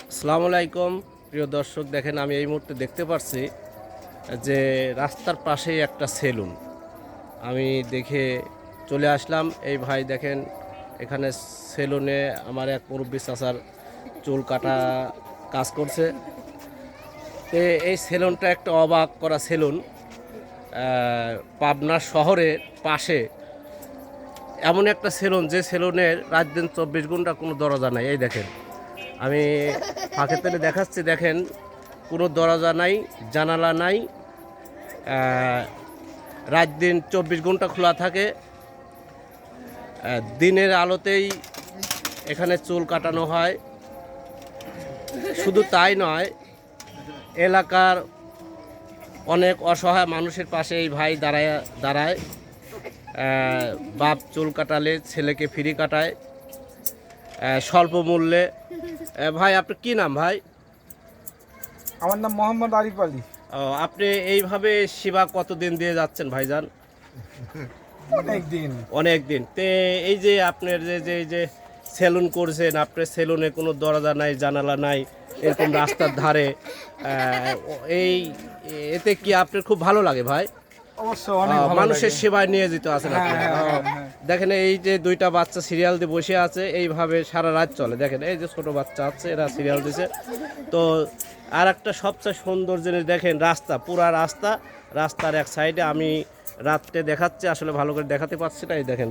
আসসালামু আলাইকুম প্রিয় দর্শক, দেখেন আমি এই মুহূর্তে দেখতে পাচ্ছি যে রাস্তার পাশেই একটা সেলুন। আমি দেখে চলে আসলাম। এই ভাই দেখেন এখানে সেলুনে আমার এক মুরব্বি চাচার চুল কাটা কাজ করছে। তো এই সেলুনটা একটা অবাক করা সেলুন। পাবনা শহরের পাশে এমন একটা সেলুন, যে সেলুনের রাত দিন 24 ঘন্টা কোনো দরজা নাই। এই দেখেন আমি ফাঁকে তেলে দেখাচ্ছি, দেখেন কোনো দরজা নাই, জানালা নাই, রাত দিন 24 ঘন্টা খোলা থাকে। দিনের আলোতেই এখানে চুল কাটানো হয়। শুধু তাই নয়, এলাকার অনেক অসহায় মানুষের পাশে এই ভাই দাঁড়ায়। বাপ চুল কাটালে ছেলেকে ফ্রি কাটায় স্বল্প মূল্যে। ভাই আপনার কি নাম ভাই? আমার নাম মোহাম্মদ আরিফ আলী। আপনি এইভাবে সেবা কতদিন দিয়ে যাচ্ছেন ভাইজান? অনেক দিন। তে এই যে আপনার যে সেলুন করছেন, আপনার সেলুনে কোনো দরজা নাই, জানালা নাই, এরকম রাস্তার ধারে, এতে কি আপনার খুব ভালো লাগে ভাই? মানুষের সেবায় নিয়োজিত আছেন আপনি। দেখেন এই যে দুইটা বাচ্চা সিরিয়াল দিয়ে বসে আছে, এইভাবে সারা রাত চলে। দেখেন এই যে ছোট বাচ্চা আছে, এরা সিরিয়াল দিছে। তো আর একটা সবচেয়ে সুন্দর জিনিস দেখেন, রাস্তা, পুরা রাস্তার এক সাইডে আমি রাত্রে দেখাচ্ছি, আসলে ভালো করে দেখাতে পারছি না। এই দেখেন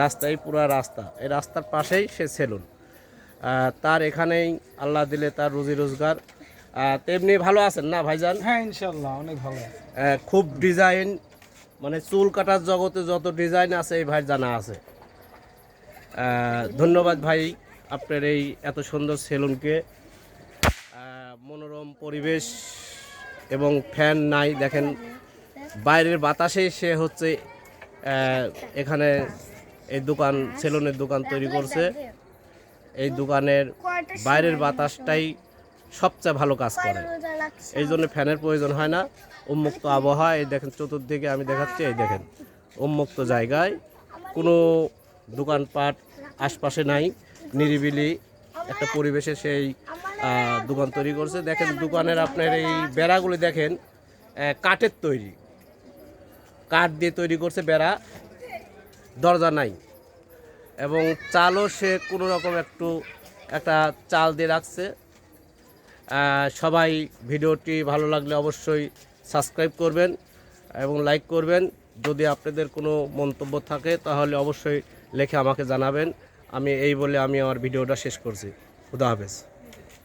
রাস্তায় পুরা রাস্তা, এই রাস্তার পাশেই সে সেলুন। তার এখানেই আল্লাহ দিলে তার রুজি রোজগার। তেমনি ভালো আছেন না ভাইজান? হ্যাঁ ইনশাআল্লাহ অনেক ভালো। খুব ডিজাইন, মানে চুল কাটার জগতে যত ডিজাইন আছে এই ভাই জানা আছে। ধন্যবাদ ভাই আপনার এই এত সুন্দর সেলুনকে। মনোরম পরিবেশ এবং ফ্যান নাই, দেখেন বাইরের বাতাসে সে হচ্ছে এখানে এই সেলুনের দোকান তৈরি করছে। এই দোকানের বাইরের বাতাসটাই সবচেয়ে ভালো কাজ করে, এই জন্য ফ্যানের প্রয়োজন হয় না। উন্মুক্ত আবহাওয়া, এই দেখেন চতুর্দিকে আমি দেখাচ্ছি, এই দেখেন উন্মুক্ত জায়গায় কোনো দোকানপাট আশপাশে নাই, নিরিবিলি একটা পরিবেশে সেই দোকান তৈরি করছে। দেখেন দোকানের আপনার এই বেড়াগুলি দেখেন কাঠের তৈরি, কাঠ দিয়ে তৈরি করছে বেড়া, দরজা নাই। এবং চালও সে কোনো রকম একটা চাল দিয়ে রাখছে। সবাই ভিডিওটি ভালো লাগলে অবশ্যই সাবস্ক্রাইব করবেন এবং লাইক করবেন। যদি আপনাদের কোনো মন্তব্য থাকে তাহলে অবশ্যই লিখে আমাকে জানাবেন। আমি এই বলে আমি আমার ভিডিওটা শেষ করছি। খুদা হাফেজ।